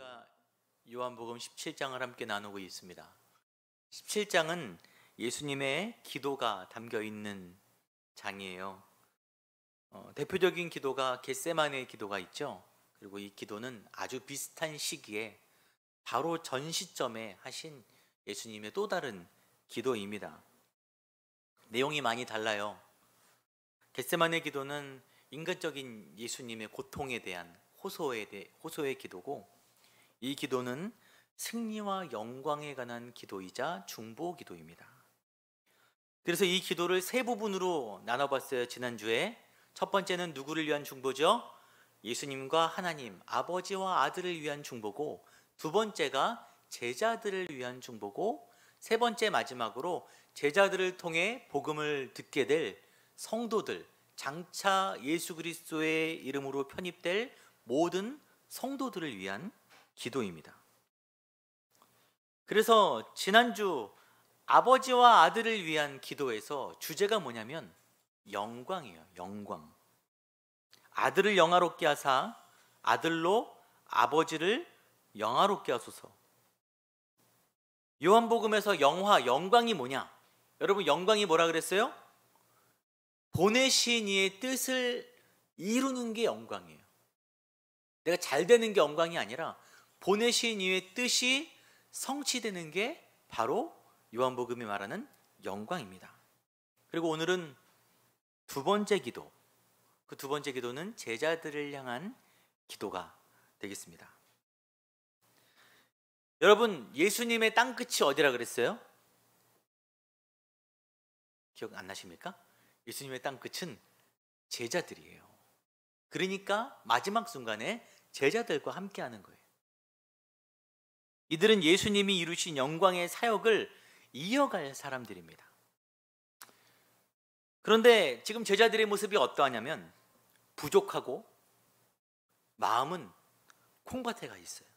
저희가 요한복음 17장을 함께 나누고 있습니다. 17장은 예수님의 기도가 담겨 있는 장이에요. 대표적인 기도가 겟세마네 기도가 있죠. 그리고 이 기도는 아주 비슷한 시기에 바로 전 시점에 하신 예수님의 또 다른 기도입니다. 내용이 많이 달라요. 겟세마네 기도는 인간적인 예수님의 고통에 대한 호소의 기도고, 이 기도는 승리와 영광에 관한 기도이자 중보 기도입니다. 그래서 이 기도를 세 부분으로 나눠봤어요. 지난주에 첫 번째는 누구를 위한 중보죠? 예수님과 하나님 아버지와 아들을 위한 중보고, 두 번째가 제자들을 위한 중보고, 세 번째 마지막으로 제자들을 통해 복음을 듣게 될 성도들, 장차 예수 그리스도의 이름으로 편입될 모든 성도들을 위한 기도입니다. 그래서 지난주 아버지와 아들을 위한 기도에서 주제가 뭐냐면 영광이에요. 영광. 아들을 영화롭게 하사 아들로 아버지를 영화롭게 하소서. 요한복음에서 영광이 뭐냐? 여러분, 영광이 뭐라 그랬어요? 보내신 이의 뜻을 이루는 게 영광이에요. 내가 잘 되는 게 영광이 아니라 보내신 이의 뜻이 성취되는 게 바로 요한복음이 말하는 영광입니다. 그리고 오늘은 두 번째 기도, 그 두 번째 기도는 제자들을 향한 기도가 되겠습니다. 여러분, 예수님의 땅끝이 어디라 그랬어요? 기억 안 나십니까? 예수님의 땅끝은 제자들이에요. 그러니까 마지막 순간에 제자들과 함께하는 거예요. 이들은 예수님이 이루신 영광의 사역을 이어갈 사람들입니다. 그런데 지금 제자들의 모습이 어떠하냐면 부족하고 마음은 콩밭에 가 있어요.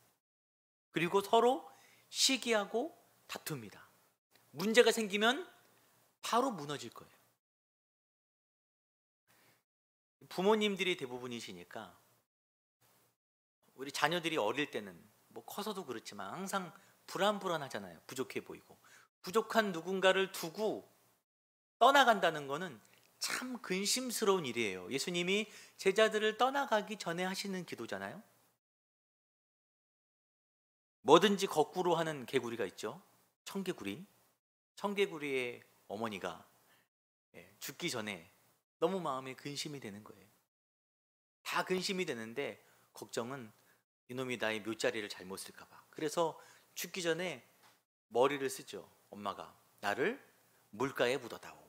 그리고 서로 시기하고 다툽니다. 문제가 생기면 바로 무너질 거예요. 부모님들이 대부분이시니까 우리 자녀들이 어릴 때는 뭐 커서도 그렇지만 항상 불안하잖아요. 부족해 보이고. 부족한 누군가를 두고 떠나간다는 거는 참 근심스러운 일이에요. 예수님이 제자들을 떠나가기 전에 하시는 기도잖아요. 뭐든지 거꾸로 하는 개구리가 있죠. 청개구리. 청개구리의 어머니가 죽기 전에 너무 마음에 근심이 되는 거예요. 다 근심이 되는데 걱정은 이놈이 나의 묘자리를 잘못 쓸까 봐. 그래서 죽기 전에 머리를 쓰죠. 엄마가 나를 물가에 묻어다오.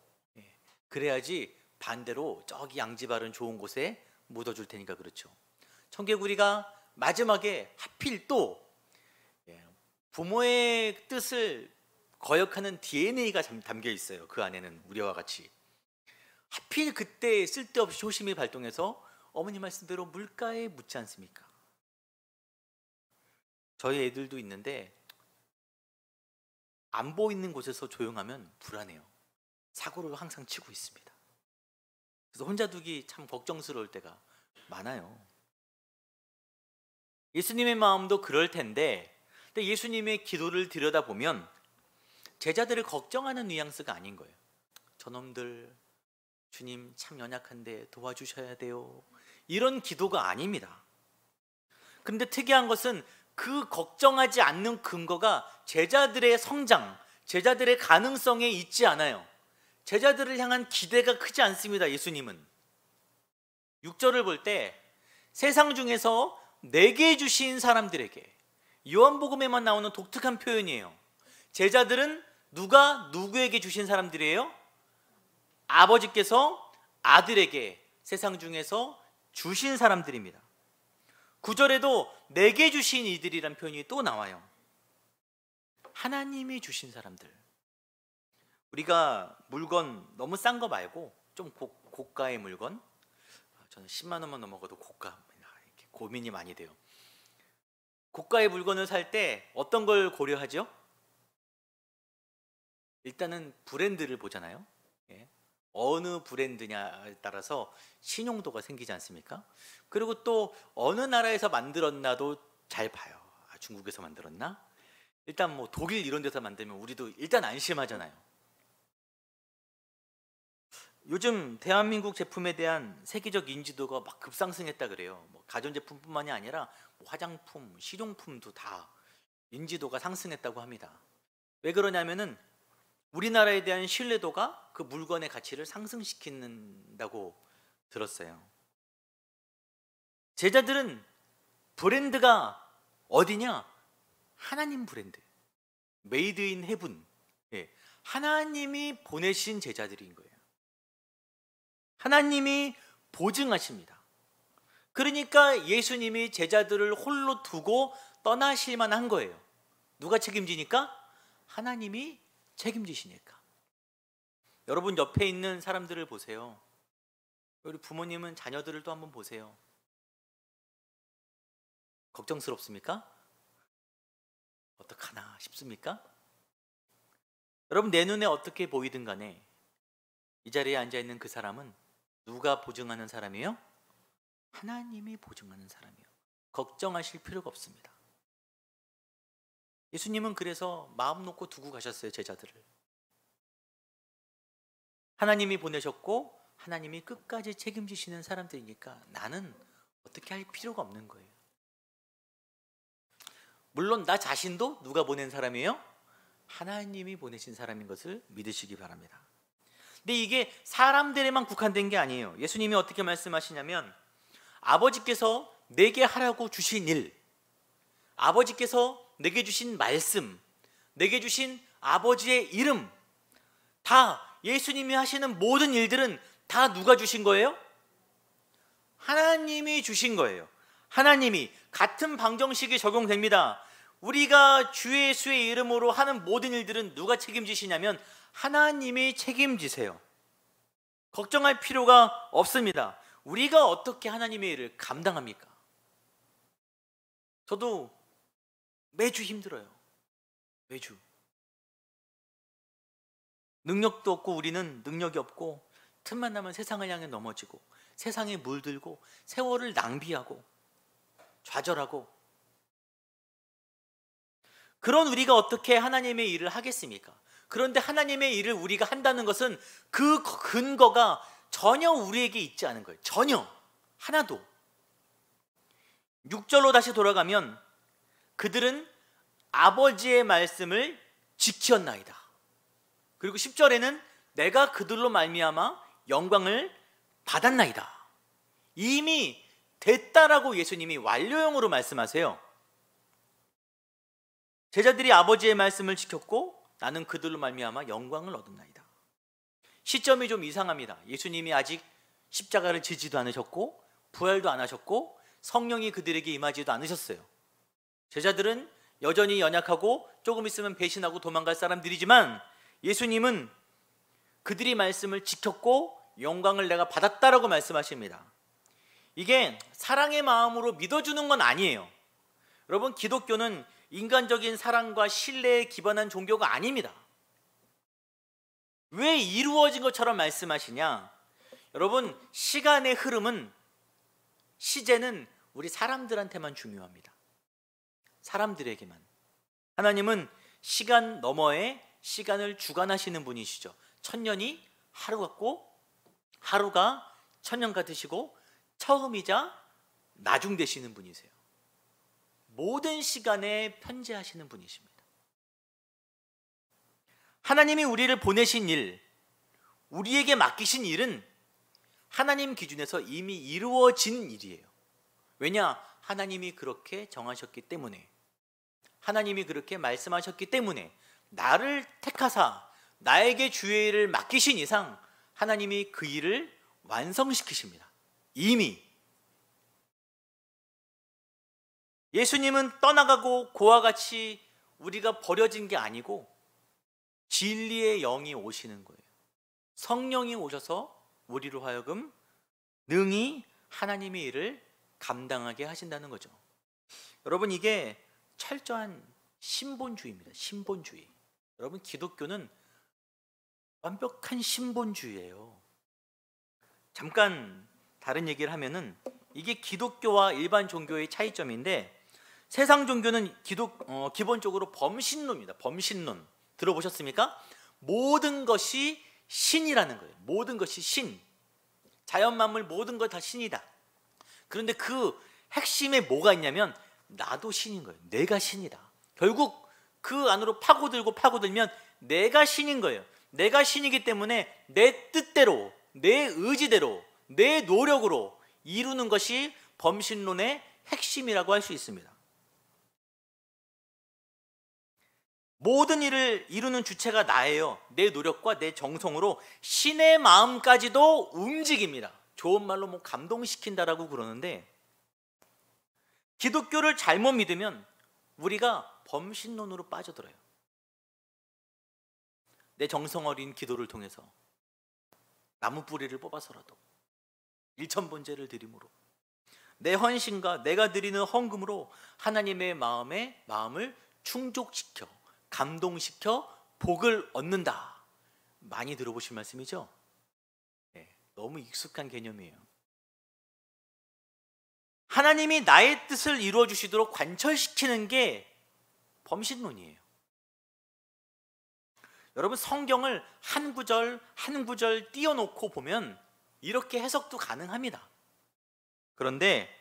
그래야지 반대로 저기 양지바른 좋은 곳에 묻어줄 테니까. 그렇죠. 청개구리가 마지막에 하필 또 부모의 뜻을 거역하는 DNA가 담겨 있어요. 그 안에는 우리와 같이. 하필 그때 쓸데없이 효심이 발동해서 어머니 말씀대로 물가에 묻지 않습니까? 저희 애들도 있는데 안 보이는 곳에서 조용하면 불안해요. 사고를 항상 치고 있습니다. 그래서 혼자 두기 참 걱정스러울 때가 많아요. 예수님의 마음도 그럴 텐데, 근데 예수님의 기도를 들여다보면 제자들을 걱정하는 뉘앙스가 아닌 거예요. 저놈들 주님 참 연약한데 도와주셔야 돼요, 이런 기도가 아닙니다. 그런데 특이한 것은 그 걱정하지 않는 근거가 제자들의 성장, 제자들의 가능성에 있지 않아요. 제자들을 향한 기대가 크지 않습니다. 예수님은 6절을 볼 때 세상 중에서 내게 주신 사람들에게, 요한복음에만 나오는 독특한 표현이에요. 제자들은 누가 누구에게 주신 사람들이에요? 아버지께서 아들에게 세상 중에서 주신 사람들입니다. 9절에도 내게 주신 이들이란 표현이 또 나와요. 하나님이 주신 사람들. 우리가 물건 너무 싼 거 말고 좀 고가의 물건, 저는 10만 원만 넘어가도 고가, 이렇게 고민이 많이 돼요. 고가의 물건을 살 때 어떤 걸 고려하죠? 일단은 브랜드를 보잖아요. 예. 어느 브랜드냐에 따라서 신용도가 생기지 않습니까? 그리고 또 어느 나라에서 만들었나도 잘 봐요. 중국에서 만들었나? 일단 뭐 독일 이런 데서 만들면 우리도 일단 안심하잖아요. 요즘 대한민국 제품에 대한 세계적 인지도가 막 급상승했다 그래요. 뭐 가전제품뿐만이 아니라 뭐 화장품, 실용품도 다 인지도가 상승했다고 합니다. 왜 그러냐면은 우리나라에 대한 신뢰도가 그 물건의 가치를 상승시킨다고 들었어요. 제자들은 브랜드가 어디냐? 하나님 브랜드, 메이드 인 헤븐. 예, 하나님이 보내신 제자들인 거예요. 하나님이 보증하십니다. 그러니까 예수님이 제자들을 홀로 두고 떠나실 만한 거예요. 누가 책임지니까? 하나님이 책임지시니까. 여러분 옆에 있는 사람들을 보세요. 우리 부모님은 자녀들을 또 한번 보세요. 걱정스럽습니까? 어떡하나 싶습니까? 여러분, 내 눈에 어떻게 보이든 간에 이 자리에 앉아있는 그 사람은 누가 보증하는 사람이에요? 하나님이 보증하는 사람이에요. 걱정하실 필요가 없습니다. 예수님은 그래서 마음 놓고 두고 가셨어요. 제자들을 하나님이 보내셨고 하나님이 끝까지 책임지시는 사람들이니까 나는 어떻게 할 필요가 없는 거예요. 물론 나 자신도 누가 보낸 사람이에요? 하나님이 보내신 사람인 것을 믿으시기 바랍니다. 근데 이게 사람들에만 국한된 게 아니에요. 예수님이 어떻게 말씀하시냐면 아버지께서 내게 하라고 주신 일, 아버지께서 내게 주신 말씀, 내게 주신 아버지의 이름, 다 예수님이 하시는 모든 일들은 다 누가 주신 거예요? 하나님이 주신 거예요. 하나님이. 같은 방정식이 적용됩니다. 우리가 주 예수의 이름으로 하는 모든 일들은 누가 책임지시냐면 하나님이 책임지세요. 걱정할 필요가 없습니다. 우리가 어떻게 하나님의 일을 감당합니까? 저도 매주 힘들어요. 매주. 능력도 없고 우리는 능력이 없고 틈만 나면 세상을 향해 넘어지고 세상에 물들고 세월을 낭비하고 좌절하고, 그런 우리가 어떻게 하나님의 일을 하겠습니까? 그런데 하나님의 일을 우리가 한다는 것은 그 근거가 전혀 우리에게 있지 않은 거예요. 전혀. 하나도. 6절로 다시 돌아가면 그들은 아버지의 말씀을 지켰나이다. 그리고 10절에는 내가 그들로 말미암아 영광을 받았나이다. 이미 됐다라고 예수님이 완료형으로 말씀하세요. 제자들이 아버지의 말씀을 지켰고 나는 그들로 말미암아 영광을 얻었나이다. 시점이 좀 이상합니다. 예수님이 아직 십자가를 지지도 않으셨고 부활도 안 하셨고 성령이 그들에게 임하지도 않으셨어요. 제자들은 여전히 연약하고 조금 있으면 배신하고 도망갈 사람들이지만 예수님은 그들이 말씀을 지켰고 영광을 내가 받았다라고 말씀하십니다. 이게 사랑의 마음으로 믿어주는 건 아니에요. 여러분, 기독교는 인간적인 사랑과 신뢰에 기반한 종교가 아닙니다. 왜 이루어진 것처럼 말씀하시냐? 여러분, 시간의 흐름은, 시제는 우리 사람들한테만 중요합니다. 사람들에게만. 하나님은 시간 너머에 시간을 주관하시는 분이시죠. 천년이 하루 같고 하루가 천년 같으시고 처음이자 나중 되시는 분이세요. 모든 시간에 편재하시는 분이십니다. 하나님이 우리를 보내신 일, 우리에게 맡기신 일은 하나님 기준에서 이미 이루어진 일이에요. 왜냐? 하나님이 그렇게 정하셨기 때문에, 하나님이 그렇게 말씀하셨기 때문에, 나를 택하사 나에게 주의 일을 맡기신 이상 하나님이 그 일을 완성시키십니다. 이미. 예수님은 떠나가고 고와 같이 우리가 버려진 게 아니고 진리의 영이 오시는 거예요. 성령이 오셔서 우리로 하여금 능히 하나님의 일을 감당하게 하신다는 거죠. 여러분, 이게 철저한 신본주의입니다. 신본주의. 여러분, 기독교는 완벽한 신본주의예요. 잠깐 다른 얘기를 하면은, 이게 기독교와 일반 종교의 차이점인데, 세상 종교는 기본적으로 범신론입니다. 범신론. 들어보셨습니까? 모든 것이 신이라는 거예요. 모든 것이 신. 자연 만물 모든 것 다 신이다. 그런데 그 핵심에 뭐가 있냐면 나도 신인 거예요. 내가 신이다. 결국 그 안으로 파고들면 내가 신인 거예요. 내가 신이기 때문에 내 뜻대로, 내 의지대로, 내 노력으로 이루는 것이 범신론의 핵심이라고 할 수 있습니다. 모든 일을 이루는 주체가 나예요. 내 노력과 내 정성으로 신의 마음까지도 움직입니다. 좋은 말로 뭐 감동시킨다라고 그러는데, 기독교를 잘못 믿으면 우리가 범신론으로 빠져들어요. 내 정성 어린 기도를 통해서 나무 뿌리를 뽑아서라도 일천번제를 드림으로, 내 헌신과 내가 드리는 헌금으로 하나님의 마음을 충족시켜 감동시켜 복을 얻는다. 많이 들어보신 말씀이죠? 네, 너무 익숙한 개념이에요. 하나님이 나의 뜻을 이루어 주시도록 관철시키는 게 범신론이에요. 여러분, 성경을 한 구절 한 구절 띄워놓고 보면 이렇게 해석도 가능합니다. 그런데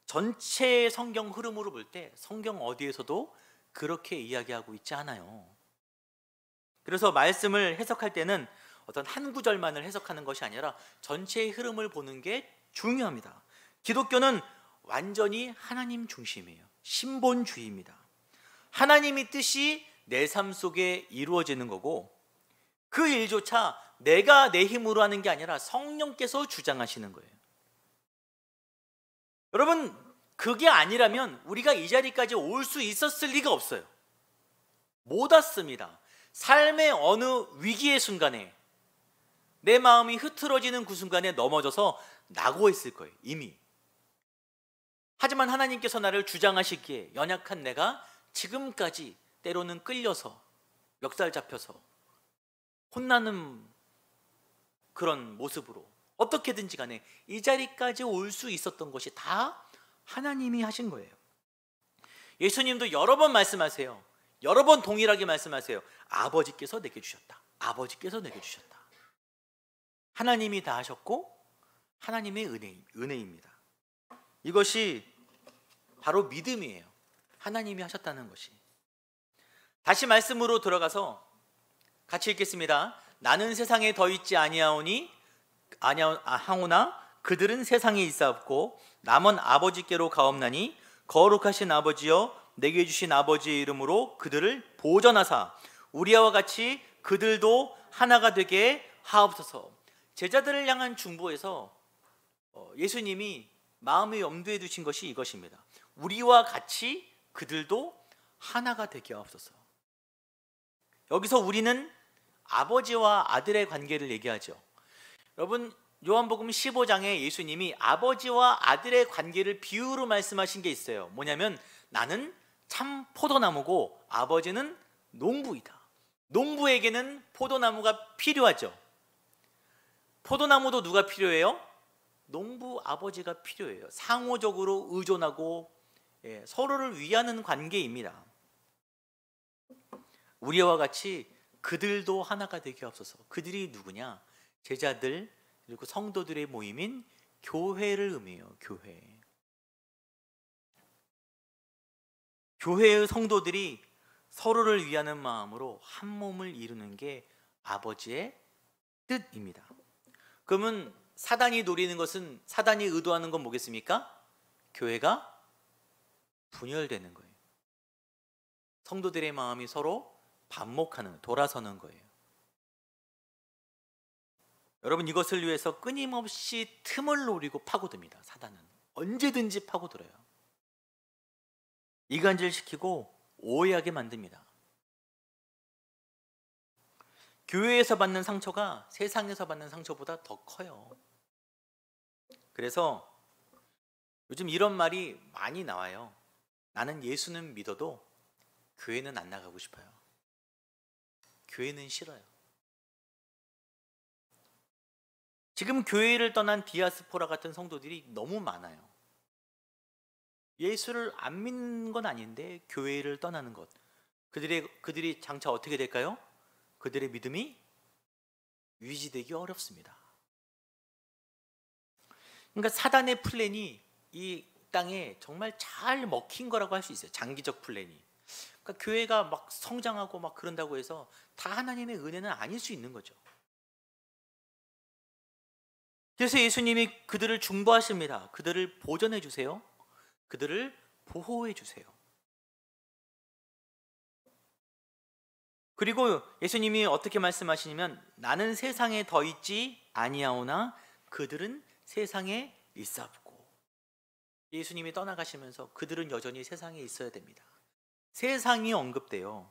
전체 성경 흐름으로 볼 때 성경 어디에서도 그렇게 이야기하고 있지 않아요. 그래서 말씀을 해석할 때는 어떤 한 구절만을 해석하는 것이 아니라 전체의 흐름을 보는 게 중요합니다. 기독교는 완전히 하나님 중심이에요. 신본주의입니다. 하나님의 뜻이 내 삶 속에 이루어지는 거고, 그 일조차 내가 내 힘으로 하는 게 아니라 성령께서 주장하시는 거예요. 여러분, 그게 아니라면 우리가 이 자리까지 올 수 있었을 리가 없어요. 못 왔습니다. 삶의 어느 위기의 순간에, 내 마음이 흐트러지는 그 순간에 넘어져서 낙오했을 거예요, 이미. 하지만 하나님께서 나를 주장하시기에 연약한 내가 지금까지 때로는 끌려서 멱살 잡혀서 혼나는 그런 모습으로 어떻게든지 간에 이 자리까지 올 수 있었던 것이 다 하나님이 하신 거예요. 예수님도 여러 번 말씀하세요. 여러 번 동일하게 말씀하세요. 아버지께서 내게 주셨다. 아버지께서 내게 주셨다. 하나님이 다 하셨고 하나님의 은혜입니다. 이것이 바로 믿음이에요. 하나님이 하셨다는 것이. 다시 말씀으로 들어가서 같이 읽겠습니다. 나는 세상에 더 있지 아니하오나 그들은 세상에 있사옵고 남은 아버지께로 가옵나니 거룩하신 아버지여 내게 주신 아버지의 이름으로 그들을 보전하사 우리와 같이 그들도 하나가 되게 하옵소서. 제자들을 향한 중보에서 예수님이 마음의 염두에 두신 것이 이것입니다. 우리와 같이 그들도 하나가 되게 하옵소서. 여기서 우리는 아버지와 아들의 관계를 얘기하죠. 여러분, 요한복음 15장에 예수님이 아버지와 아들의 관계를 비유로 말씀하신 게 있어요. 뭐냐면 나는 참 포도나무고 아버지는 농부이다. 농부에게는 포도나무가 필요하죠. 포도나무도 누가 필요해요? 농부 아버지가 필요해요. 상호적으로 의존하고 서로를 위하는 관계입니다. 우리와 같이 그들도 하나가 되게 하옵소서. 그들이 누구냐? 제자들 그리고 성도들의 모임인 교회를 의미해요. 교회의 성도들이 서로를 위하는 마음으로 한 몸을 이루는 게 아버지의 뜻입니다. 그러면 사단이 노리는 것은, 사단이 의도하는 건 뭐겠습니까? 교회가 분열되는 거예요. 성도들의 마음이 서로 반목하는, 돌아서는 거예요. 여러분, 이것을 위해서 끊임없이 틈을 노리고 파고듭니다. 사단은 언제든지 파고들어요. 이간질시키고 오해하게 만듭니다. 교회에서 받는 상처가 세상에서 받는 상처보다 더 커요. 그래서 요즘 이런 말이 많이 나와요. 나는 예수는 믿어도 교회는 안 나가고 싶어요. 교회는 싫어요. 지금 교회를 떠난 디아스포라 같은 성도들이 너무 많아요. 예수를 안 믿는 건 아닌데 교회를 떠나는 것. 그들이 장차 어떻게 될까요? 그들의 믿음이 유지되기 어렵습니다. 그러니까 사단의 플랜이 이 땅에 정말 잘 먹힌 거라고 할 수 있어요. 장기적 플랜이. 그러니까 교회가 막 성장하고 막 그런다고 해서 다 하나님의 은혜는 아닐 수 있는 거죠. 그래서 예수님이 그들을 중보하십니다. 그들을 보전해 주세요. 그들을 보호해 주세요. 그리고 예수님이 어떻게 말씀하시냐면 나는 세상에 더 있지 아니하오나 그들은 세상에 있사옵고. 예수님이 떠나가시면서 그들은 여전히 세상에 있어야 됩니다. 세상이 언급돼요.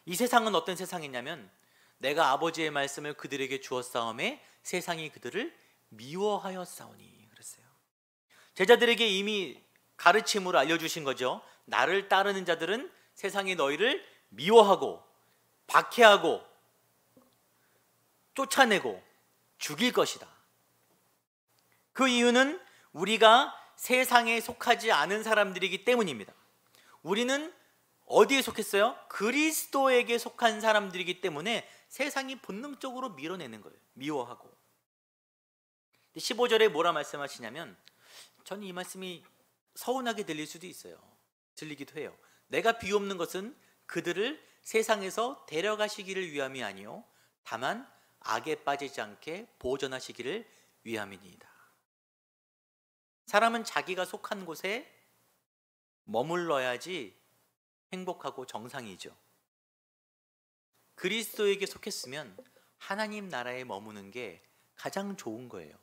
이 세상은 어떤 세상이냐면 내가 아버지의 말씀을 그들에게 주었사오매 세상이 그들을 미워하였사오니 그랬어요. 제자들에게 이미 가르침으로 알려주신 거죠. 나를 따르는 자들은 세상이 너희를 미워하고 박해하고 쫓아내고 죽일 것이다. 그 이유는 우리가 세상에 속하지 않은 사람들이기 때문입니다. 우리는 어디에 속했어요? 그리스도에게 속한 사람들이기 때문에 세상이 본능적으로 밀어내는 거예요. 미워하고. 15절에 뭐라 말씀하시냐면, 저는 이 말씀이 서운하게 들릴 수도 있어요. 들리기도 해요. 내가 비옵는 것은 그들을 세상에서 데려가시기를 위함이 아니요 다만 악에 빠지지 않게 보존하시기를 위함이니이다. 사람은 자기가 속한 곳에 머물러야지 행복하고 정상이죠. 그리스도에게 속했으면 하나님 나라에 머무는 게 가장 좋은 거예요.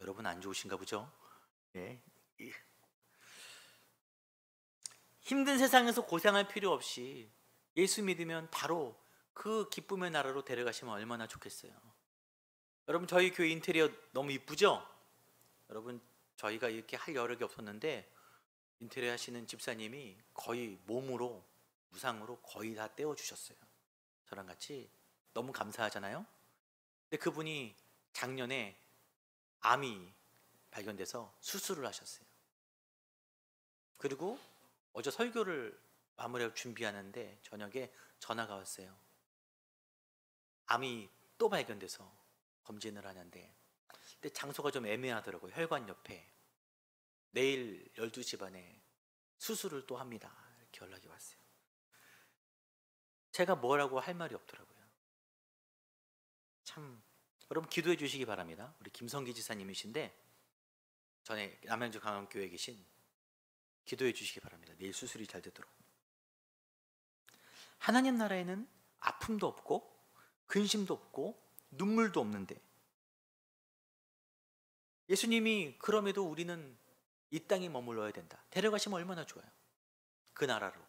여러분 안 좋으신가 보죠? 네. 힘든 세상에서 고생할 필요 없이 예수 믿으면 바로 그 기쁨의 나라로 데려가시면 얼마나 좋겠어요. 여러분 저희 교회 인테리어 너무 이쁘죠? 여러분 저희가 이렇게 할 여력이 없었는데 인테리어 하시는 집사님이 거의 몸으로 무상으로 거의 다 떼어주셨어요. 저랑 같이 너무 감사하잖아요. 근데 그분이 작년에 암이 발견돼서 수술을 하셨어요. 그리고 어제 설교를 마무리하고 준비하는데 저녁에 전화가 왔어요. 암이 또 발견돼서 검진을 하는데 근데 장소가 좀 애매하더라고요. 혈관 옆에. 내일 12시 반에 수술을 또 합니다. 이렇게 연락이 왔어요. 제가 뭐라고 할 말이 없더라고요. 참 여러분 기도해 주시기 바랍니다. 우리 김성기 지사님이신데 전에 남양주 강원교회에 계신 기도해 주시기 바랍니다. 내일 수술이 잘 되도록. 하나님 나라에는 아픔도 없고 근심도 없고 눈물도 없는데 예수님이 그럼에도 우리는 이 땅에 머물러야 된다. 데려가시면 얼마나 좋아요. 그 나라로.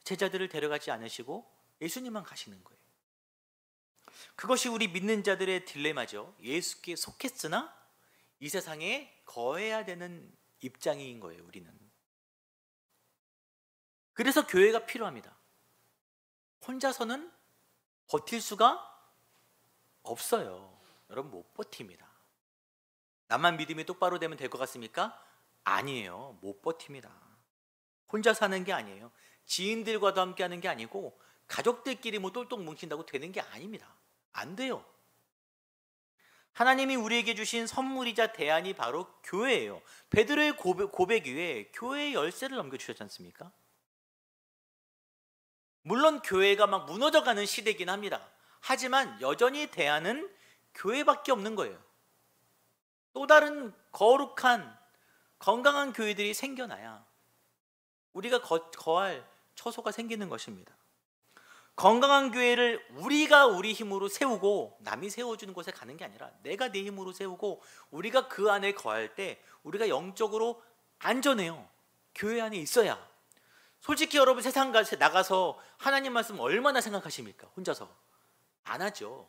제자들을 데려가지 않으시고 예수님만 가시는 거예요. 그것이 우리 믿는 자들의 딜레마죠. 예수께 속했으나 이 세상에 거해야 되는 입장인 거예요, 우리는. 그래서 교회가 필요합니다. 혼자서는 버틸 수가 없어요. 여러분, 못 버팁니다. 나만 믿음이 똑바로 되면 될 것 같습니까? 아니에요. 못 버팁니다. 혼자 사는 게 아니에요. 지인들과도 함께 하는 게 아니고 가족들끼리 뭐 똘똘 뭉친다고 되는 게 아닙니다. 안 돼요. 하나님이 우리에게 주신 선물이자 대안이 바로 교회예요. 베드로의 고백 위에 교회의 열쇠를 넘겨주셨지 않습니까? 물론 교회가 막 무너져가는 시대이긴 합니다. 하지만 여전히 대안은 교회밖에 없는 거예요. 또 다른 거룩한 건강한 교회들이 생겨나야 우리가 거할 처소가 생기는 것입니다. 건강한 교회를 우리가 우리 힘으로 세우고 남이 세워주는 곳에 가는 게 아니라 내가 내 힘으로 세우고 우리가 그 안에 거할 때 우리가 영적으로 안전해요. 교회 안에 있어야. 솔직히 여러분, 세상 나가서 하나님 말씀 얼마나 생각하십니까? 혼자서 안 하죠.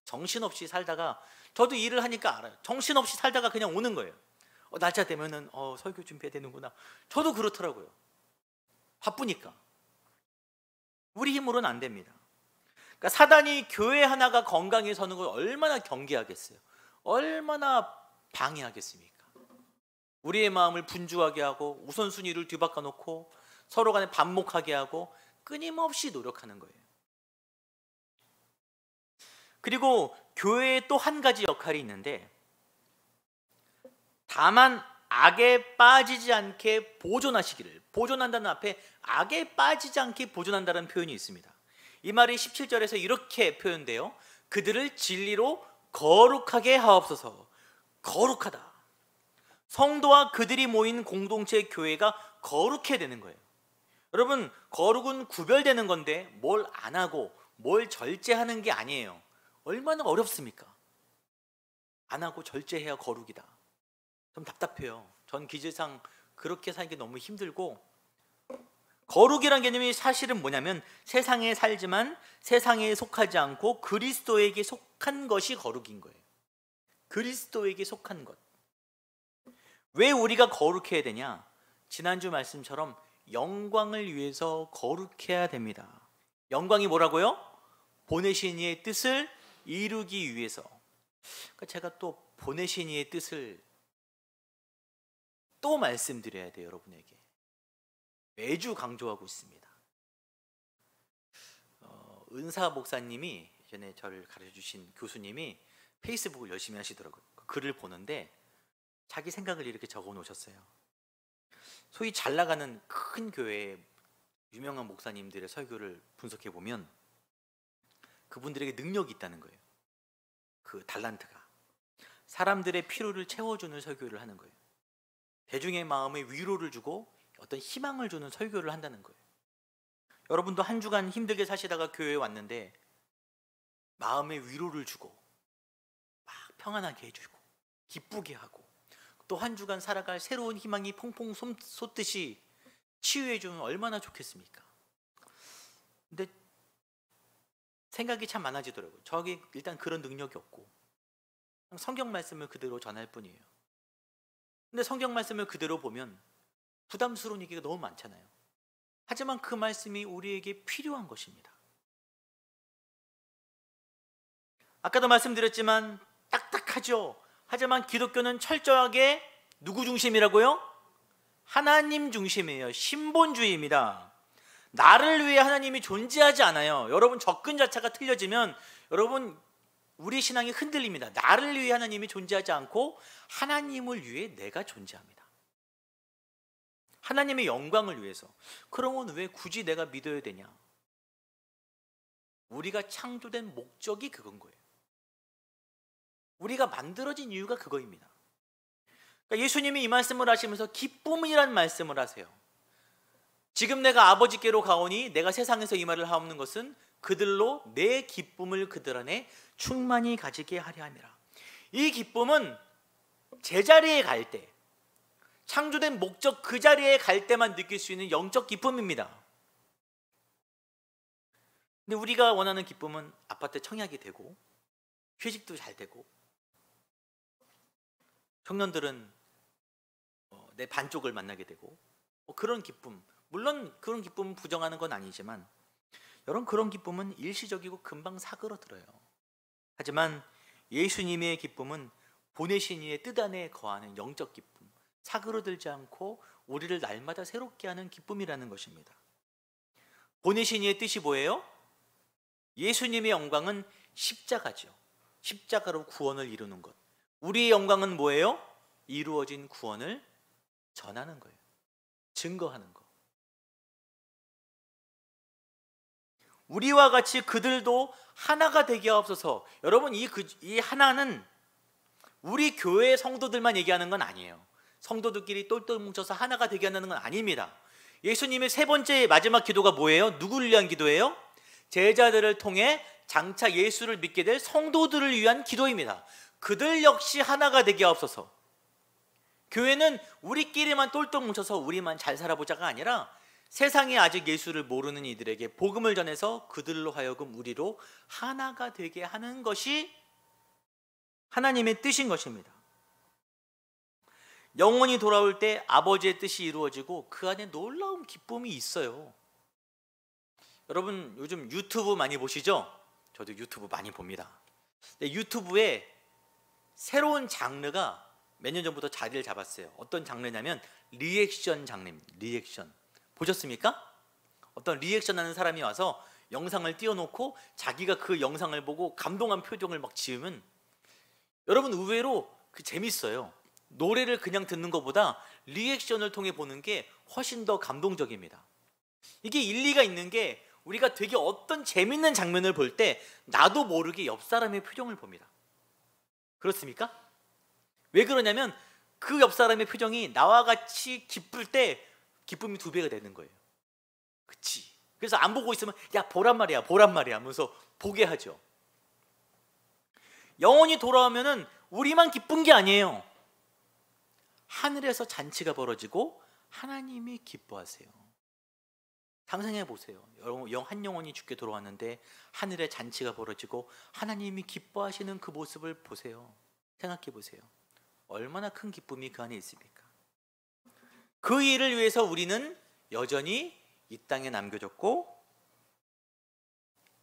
정신없이 살다가, 저도 일을 하니까 알아요. 정신없이 살다가 그냥 오는 거예요. 날짜 되면은 설교 준비해야 되는구나. 저도 그렇더라고요. 바쁘니까. 우리 힘으로는 안 됩니다. 그러니까 사단이 교회 하나가 건강히 서는 걸 얼마나 경계하겠어요. 얼마나 방해하겠습니까? 우리의 마음을 분주하게 하고 우선순위를 뒤바꿔 놓고 서로 간에 반목하게 하고 끊임없이 노력하는 거예요. 그리고 교회에 또 한 가지 역할이 있는데, 다만 악에 빠지지 않게 보존하시기를. 보존한다는 앞에 악에 빠지지 않게 보존한다는 표현이 있습니다. 이 말이 17절에서 이렇게 표현돼요. 그들을 진리로 거룩하게 하옵소서. 거룩하다. 성도와 그들이 모인 공동체 교회가 거룩해야 되는 거예요. 여러분, 거룩은 구별되는 건데 뭘 안 하고 뭘 절제하는 게 아니에요. 얼마나 어렵습니까? 안 하고 절제해야 거룩이다. 좀 답답해요. 전 기질상 그렇게 살기 너무 힘들고, 거룩이란 개념이 사실은 뭐냐면 세상에 살지만 세상에 속하지 않고 그리스도에게 속한 것이 거룩인 거예요. 그리스도에게 속한 것. 왜 우리가 거룩해야 되냐? 지난주 말씀처럼 영광을 위해서 거룩해야 됩니다. 영광이 뭐라고요? 보내신 이의 뜻을 이루기 위해서. 그러니까 제가 또 보내신 이의 뜻을 또 말씀드려야 돼요, 여러분에게. 매주 강조하고 있습니다. 은사 목사님이, 전에 저를 가르쳐주신 교수님이 페이스북을 열심히 하시더라고요. 그 글을 보는데 자기 생각을 이렇게 적어 놓으셨어요. 소위 잘 나가는 큰 교회의 유명한 목사님들의 설교를 분석해 보면 그분들에게 능력이 있다는 거예요. 그 달란트가. 사람들의 필요를 채워주는 설교를 하는 거예요. 대중의 마음에 위로를 주고 어떤 희망을 주는 설교를 한다는 거예요. 여러분도 한 주간 힘들게 사시다가 교회에 왔는데 마음에 위로를 주고 막 평안하게 해주고 기쁘게 하고 또 한 주간 살아갈 새로운 희망이 퐁퐁 솟듯이 치유해주면 얼마나 좋겠습니까? 근데 생각이 참 많아지더라고요. 저기 일단 그런 능력이 없고 성경 말씀을 그대로 전할 뿐이에요. 근데 성경 말씀을 그대로 보면 부담스러운 얘기가 너무 많잖아요. 하지만 그 말씀이 우리에게 필요한 것입니다. 아까도 말씀드렸지만 딱딱하죠. 하지만 기독교는 철저하게 누구 중심이라고요? 하나님 중심이에요. 신본주의입니다. 나를 위해 하나님이 존재하지 않아요. 여러분, 접근 자체가 틀려지면 여러분 우리 신앙이 흔들립니다. 나를 위해 하나님이 존재하지 않고 하나님을 위해 내가 존재합니다. 하나님의 영광을 위해서. 그러면 왜 굳이 내가 믿어야 되냐? 우리가 창조된 목적이 그건 거예요. 우리가 만들어진 이유가 그거입니다. 그러니까 예수님이 이 말씀을 하시면서 기쁨이란 말씀을 하세요. 지금 내가 아버지께로 가오니 내가 세상에서 이 말을 하옵는 것은 그들로 내 기쁨을 그들 안에 충만히 가지게 하려 함이라. 이 기쁨은 제자리에 갈 때, 창조된 목적 그 자리에 갈 때만 느낄 수 있는 영적 기쁨입니다. 근데 우리가 원하는 기쁨은 아파트 청약이 되고 취직도 잘 되고, 청년들은 내 반쪽을 만나게 되고, 그런 기쁨, 물론 그런 기쁨은 부정하는 건 아니지만 여러분, 그런 기쁨은 일시적이고 금방 사그러들어요. 하지만 예수님의 기쁨은 보내신 이의 뜻 안에 거하는 영적 기쁨, 사그러들지 않고 우리를 날마다 새롭게 하는 기쁨이라는 것입니다. 보내신 이의 뜻이 뭐예요? 예수님의 영광은 십자가죠. 십자가로 구원을 이루는 것. 우리의 영광은 뭐예요? 이루어진 구원을 전하는 거예요. 증거하는 거. 우리와 같이 그들도 하나가 되게 하옵소서. 여러분, 이 하나는 우리 교회 성도들만 얘기하는 건 아니에요. 성도들끼리 똘똘 뭉쳐서 하나가 되게 하는 건 아닙니다. 예수님의 세 번째 마지막 기도가 뭐예요? 누구를 위한 기도예요? 제자들을 통해 장차 예수를 믿게 될 성도들을 위한 기도입니다. 그들 역시 하나가 되게 하옵소서. 교회는 우리끼리만 똘똘 뭉쳐서 우리만 잘 살아보자가 아니라 세상에 아직 예수를 모르는 이들에게 복음을 전해서 그들로 하여금 우리로 하나가 되게 하는 것이 하나님의 뜻인 것입니다. 영혼이 돌아올 때 아버지의 뜻이 이루어지고 그 안에 놀라운 기쁨이 있어요. 여러분, 요즘 유튜브 많이 보시죠? 저도 유튜브 많이 봅니다. 유튜브에 새로운 장르가 몇 년 전부터 자리를 잡았어요. 어떤 장르냐면 리액션 장르입니다. 리액션. 보셨습니까? 어떤 리액션 하는 사람이 와서 영상을 띄워놓고 자기가 그 영상을 보고 감동한 표정을 막 지으면 여러분, 의외로 재밌어요. 노래를 그냥 듣는 것보다 리액션을 통해 보는 게 훨씬 더 감동적입니다. 이게 일리가 있는 게 우리가 되게 어떤 재밌는 장면을 볼 때 나도 모르게 옆 사람의 표정을 봅니다. 그렇습니까? 왜 그러냐면 그 옆 사람의 표정이 나와 같이 기쁠 때 기쁨이 2배가 되는 거예요. 그치? 그래서 안 보고 있으면 야, 보란 말이야 하면서 보게 하죠. 영혼이 돌아오면은 우리만 기쁜 게 아니에요. 하늘에서 잔치가 벌어지고 하나님이 기뻐하세요. 상상해 보세요. 한 영혼이 죽게 돌아왔는데 하늘에 잔치가 벌어지고 하나님이 기뻐하시는 그 모습을 보세요. 생각해 보세요. 얼마나 큰 기쁨이 그 안에 있습니까? 그 일을 위해서 우리는 여전히 이 땅에 남겨졌고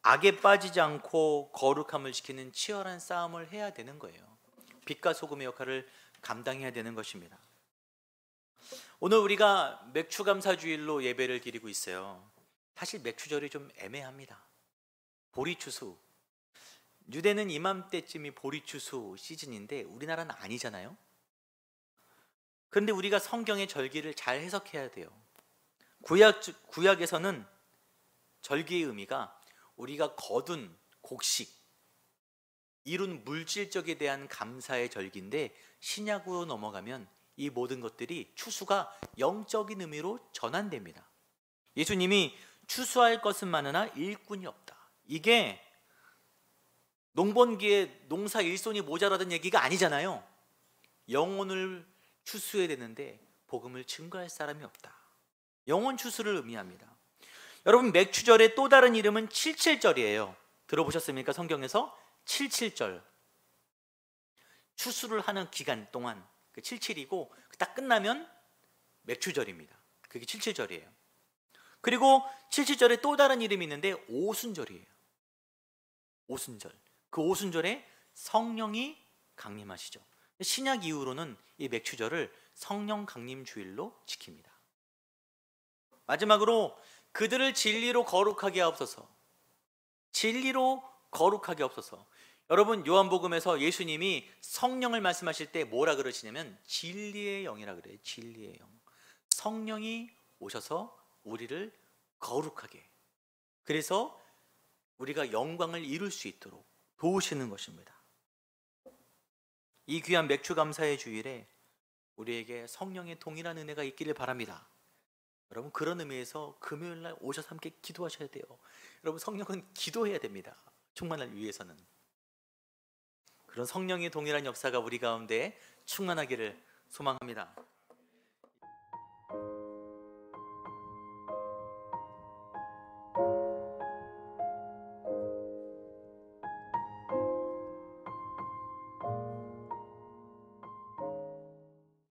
악에 빠지지 않고 거룩함을 지키는 치열한 싸움을 해야 되는 거예요. 빛과 소금의 역할을 감당해야 되는 것입니다. 오늘 우리가 맥추감사주일로 예배를 드리고 있어요. 사실 맥추절이 좀 애매합니다. 보리추수, 유대는 이맘때쯤이 보리추수 시즌인데 우리나라는 아니잖아요. 그런데 우리가 성경의 절기를 잘 해석해야 돼요. 구약에서는 절기의 의미가 우리가 거둔 곡식, 이룬 물질적에 대한 감사의 절기인데 신약으로 넘어가면 이 모든 것들이 추수가 영적인 의미로 전환됩니다. 예수님이 추수할 것은 많으나 일꾼이 없다. 이게 농번기에 농사 일손이 모자라던 얘기가 아니잖아요. 영혼을 추수해야 되는데 복음을 증거할 사람이 없다. 영혼 추수를 의미합니다. 여러분, 맥추절의 또 다른 이름은 칠칠절이에요. 들어보셨습니까? 성경에서 칠칠절. 추수를 하는 기간 동안 그 77이고 딱 끝나면 맥추절입니다. 그게 77절이에요. 그리고 77절에 또 다른 이름이 있는데 오순절이에요. 오순절. 그 오순절에 성령이 강림하시죠. 신약 이후로는 이 맥추절을 성령 강림 주일로 지킵니다. 마지막으로 그들을 진리로 거룩하게 하옵소서. 진리로 거룩하게 하옵소서. 여러분, 요한복음에서 예수님이 성령을 말씀하실 때 뭐라 그러시냐면 진리의 영이라 그래요. 진리의 영. 성령이 오셔서 우리를 거룩하게, 그래서 우리가 영광을 이룰 수 있도록 도우시는 것입니다. 이 귀한 맥추감사의 주일에 우리에게 성령의 동일한 은혜가 있기를 바랍니다. 여러분, 그런 의미에서 금요일날 오셔서 함께 기도하셔야 돼요. 여러분, 성령은 기도해야 됩니다. 충만을 위해서는. 그런 성령의 동일한 역사가 우리 가운데 충만하기를 소망합니다.